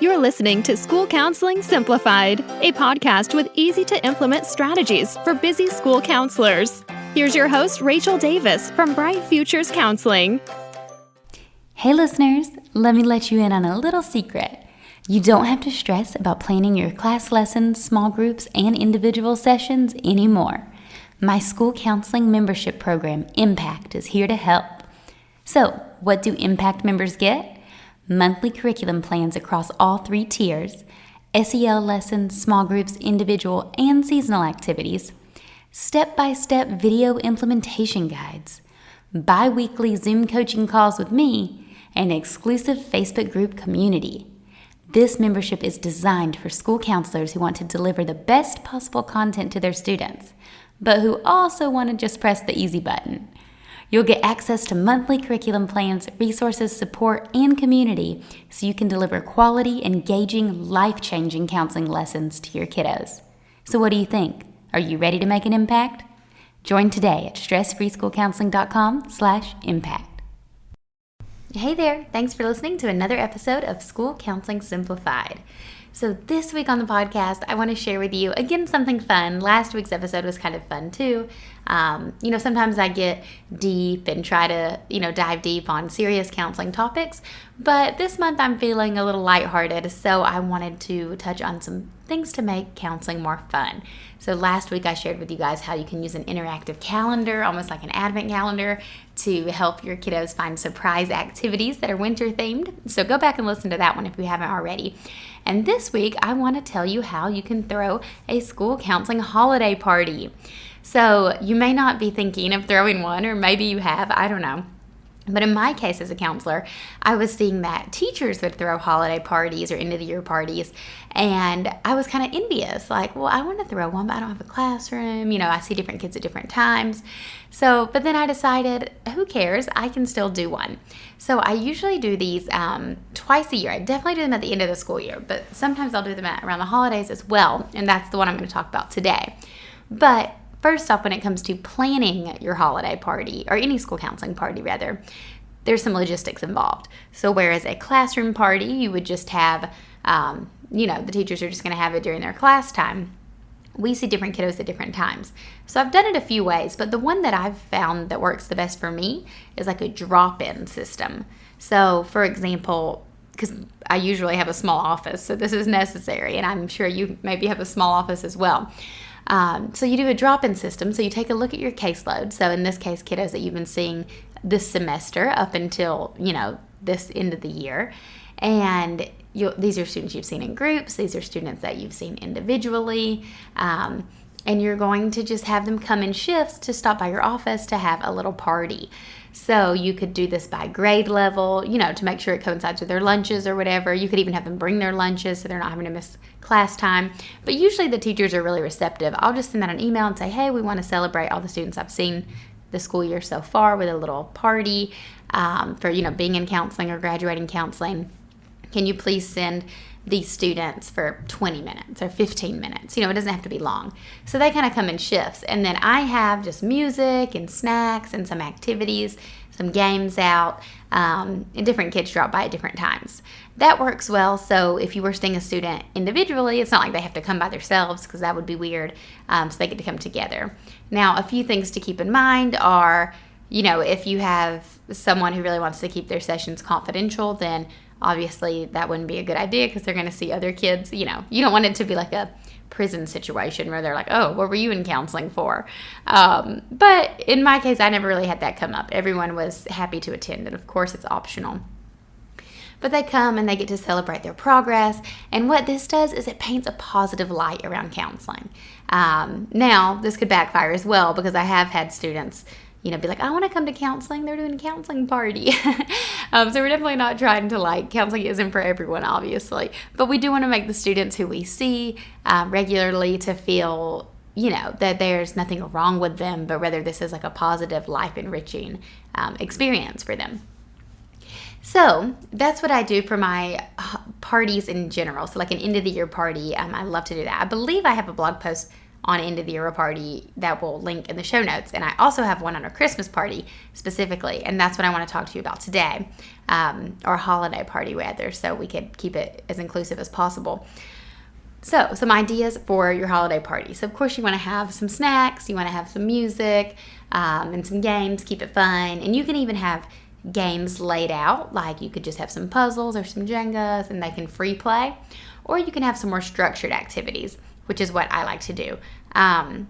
You're listening to School Counseling Simplified, a podcast with easy-to-implement strategies for busy school counselors. Here's your host, Rachel Davis from Bright Futures Counseling. Hey listeners, let me let you in on a little secret. You don't have to stress about planning your class lessons, small groups, and individual sessions anymore. My school counseling membership program, Impact, is here to help. So, what do Impact members get? Monthly curriculum plans across all 3 tiers, SEL lessons, small groups, individual, and seasonal activities, step-by-step video implementation guides, bi-weekly Zoom coaching calls with me, and an exclusive Facebook group community. This membership is designed for school counselors who want to deliver the best possible content to their students, but who also want to just press the easy button. You'll get access to monthly curriculum plans, resources, support, and community so you can deliver quality, engaging, life-changing counseling lessons to your kiddos. So what do you think? Are you ready to make an impact? Join today at stressfreeschoolcounseling.com/impact. Hey there, thanks for listening to another episode of School Counseling Simplified. So this week on the podcast, I want to share with you, again, something fun. Last week's episode was kind of fun too. Sometimes I get deep and try to, dive deep on serious counseling topics. But this month I'm feeling a little lighthearted, so I wanted to touch on some things to make counseling more fun. So last week I shared with you guys how you can use an interactive calendar, almost like an advent calendar, to help your kiddos find surprise activities that are winter themed. So go back and listen to that one if you haven't already. And this week I want to tell you how you can throw a school counseling holiday party. So you may not be thinking of throwing one, or maybe you have, I don't know. But in my case as a counselor, I was seeing that teachers would throw holiday parties or end of the year parties, and I was kind of envious, like, well, I want to throw one, but I don't have a classroom. I see different kids at different times. But then I decided, who cares? I can still do one. So I usually do these twice a year. I definitely do them at the end of the school year, but sometimes I'll do them around the holidays as well, and that's the one I'm going to talk about today. But first off, when it comes to planning your holiday party, or any school counseling party rather, there's some logistics involved. So whereas a classroom party, you would just have, the teachers are just going to have it during their class time. We see different kiddos at different times. So I've done it a few ways, but the one that I've found that works the best for me is like a drop-in system. So for example, because I usually have a small office, so this is necessary, and I'm sure you maybe have a small office as well. So you do a drop-in system. So you take a look at your caseload. So in this case, kiddos that you've been seeing this semester up until, this end of the year. And these are students you've seen in groups. These are students that you've seen individually. And you're going to just have them come in shifts to stop by your office to have a little party. So you could do this by grade level, to make sure it coincides with their lunches or whatever. You could even have them bring their lunches so they're not having to miss class time. But usually the teachers are really receptive. I'll just send out an email and say, hey, we want to celebrate all the students I've seen the school year so far with a little party for, being in counseling or graduating counseling. Can you please send these students for 20 minutes or 15 minutes? It doesn't have to be long. So they kind of come in shifts. And then I have just music and snacks and some activities, some games out, and different kids drop by at different times. That works well. So if you were seeing a student individually, it's not like they have to come by themselves because that would be weird. So they get to come together. Now, a few things to keep in mind are, if you have someone who really wants to keep their sessions confidential, then obviously that wouldn't be a good idea because they're going to see other kids. You don't want it to be like a prison situation where they're like, oh, what were you in counseling for? But in my case, I never really had that come up. Everyone was happy to attend, and of course it's optional. But they come and they get to celebrate their progress, and what this does is it paints a positive light around counseling. Now, this could backfire as well because I have had students be like, I want to come to counseling. They're doing a counseling party. So we're definitely not trying to counseling isn't for everyone, obviously. But we do want to make the students who we see regularly to feel, that there's nothing wrong with them, but rather this is like a positive, life-enriching experience for them. So that's what I do for my parties in general. So like an end of the year party, I love to do that. I believe I have a blog post on end of the year party that we'll link in the show notes. And I also have one on a Christmas party specifically, and that's what I want to talk to you about today, or a holiday party rather, so we could keep it as inclusive as possible. So some ideas for your holiday party. So of course you want to have some snacks, you want to have some music, and some games, keep it fun. And you can even have games laid out, like you could just have some puzzles or some Jengas and they can free play. Or you can have some more structured activities, which is what I like to do. And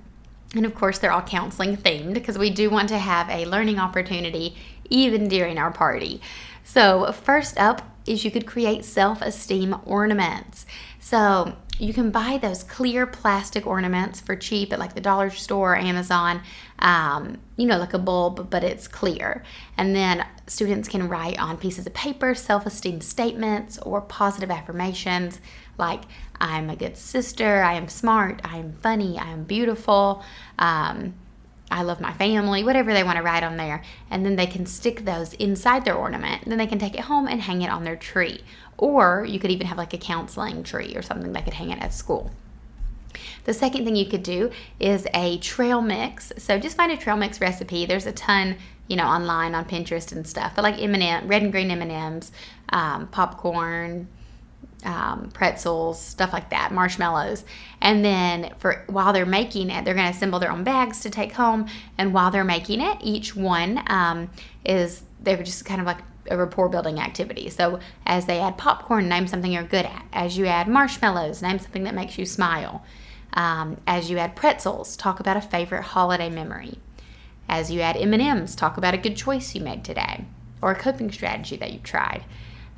of course they're all counseling themed because we do want to have a learning opportunity even during our party. So first up is you could create self-esteem ornaments. So you can buy those clear plastic ornaments for cheap at like the dollar store or Amazon, like a bulb, but it's clear. And then students can write on pieces of paper self-esteem statements or positive affirmations like, I'm a good sister, I am smart, I am funny, I am beautiful, I love my family, whatever they want to write on there. And then they can stick those inside their ornament. Then they can take it home and hang it on their tree. Or you could even have like a counseling tree or something they could hang it at school. The second thing you could do is a trail mix. So just find a trail mix recipe. There's a ton, online on Pinterest and stuff. But like red and green M&Ms, popcorn, pretzels, stuff like that, marshmallows. And then while they're making it, they're going to assemble their own bags to take home. And while they're making it, each one they're just kind of like a rapport building activity. So as they add popcorn, name something you're good at. As you add marshmallows, name something that makes you smile. As you add pretzels, talk about a favorite holiday memory. As you add M&Ms, talk about a good choice you made today or a coping strategy that you tried.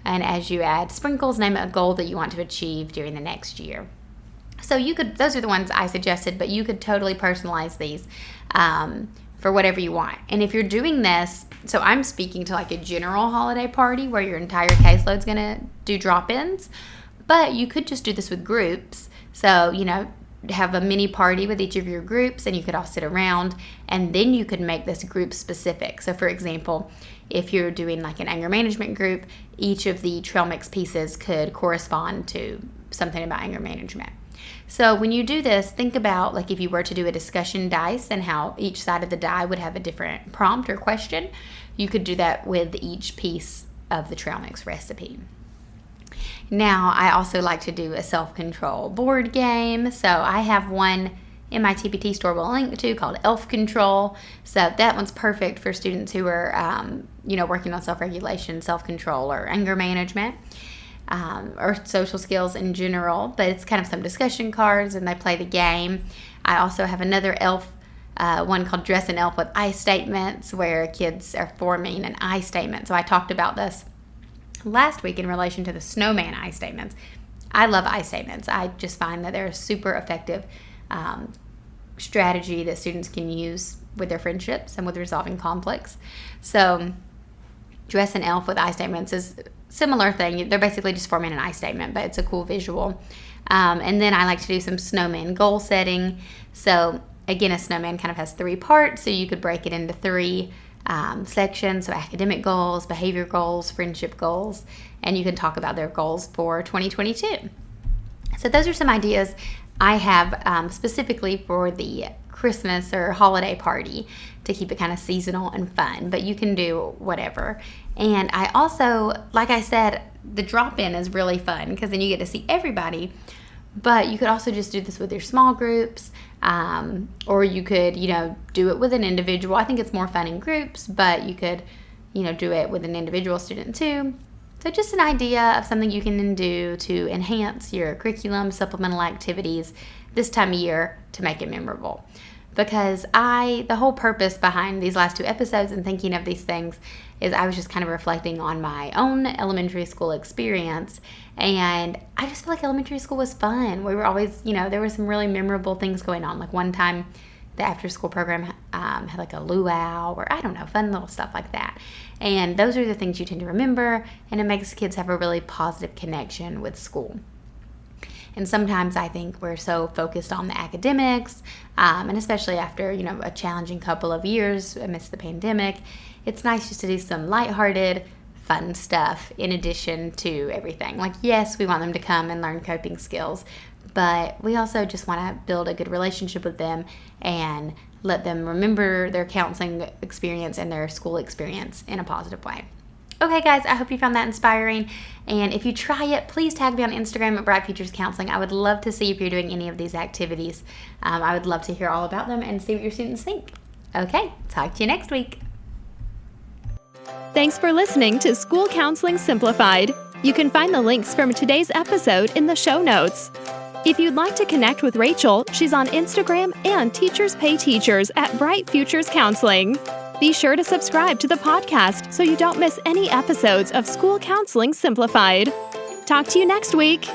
And as you add sprinkles, name a goal that you want to achieve during the next year. So those are the ones I suggested, but you could totally personalize these for whatever you want. And if you're doing this, so I'm speaking to like a general holiday party where your entire caseload's going to do drop-ins, but you could just do this with groups. So, have a mini party with each of your groups and you could all sit around and then you could make this group specific. So for example, if you're doing like an anger management group, each of the trail mix pieces could correspond to something about anger management. So when you do this, think about like if you were to do a discussion dice and how each side of the die would have a different prompt or question. You could do that with each piece of the trail mix recipe. Now, I also like to do a self-control board game. So I have one in my TPT store we'll link to called Elf Control. So that one's perfect for students who are, working on self-regulation, self-control, or anger management, or social skills in general. But it's kind of some discussion cards, and they play the game. I also have another elf one called Dress an Elf with I statements, where kids are forming an I statement. So I talked about this last week in relation to the snowman I statements. I love I statements. I just find that they're a super effective strategy that students can use with their friendships and with resolving conflicts. So Dress an Elf with I statements is a similar thing. They're basically just forming an I statement, but it's a cool visual. And then I like to do some snowman goal setting. So again, a snowman kind of has 3 parts, so you could break it into 3 sections, so academic goals, behavior goals, friendship goals, and you can talk about their goals for 2022. So those are some ideas I have specifically for the Christmas or holiday party to keep it kind of seasonal and fun, but you can do whatever. And I also, like I said, the drop-in is really fun because then you get to see everybody, but you could also just do this with your small groups. Or you could, do it with an individual. I think it's more fun in groups, but you could, do it with an individual student too. So just an idea of something you can do to enhance your curriculum, supplemental activities this time of year to make it memorable. Because the whole purpose behind these last 2 episodes and thinking of these things is I was just kind of reflecting on my own elementary school experience. And I just feel like elementary school was fun. We were always, there were some really memorable things going on. Like one time the after school program had like a luau or I don't know, fun little stuff like that. And those are the things you tend to remember, and it makes kids have a really positive connection with school. And sometimes I think we're so focused on the academics, and especially after, a challenging couple of years amidst the pandemic, it's nice just to do some lighthearted, fun stuff in addition to everything. Like, yes, we want them to come and learn coping skills, but we also just want to build a good relationship with them and let them remember their counseling experience and their school experience in a positive way. Okay, guys, I hope you found that inspiring. And if you try it, please tag me on Instagram at Bright Futures Counseling. I would love to see if you're doing any of these activities. I would love to hear all about them and see what your students think. Okay, talk to you next week. Thanks for listening to School Counseling Simplified. You can find the links from today's episode in the show notes. If you'd like to connect with Rachel, she's on Instagram and Teachers Pay Teachers at Bright Futures Counseling. Be sure to subscribe to the podcast so you don't miss any episodes of School Counseling Simplified. Talk to you next week.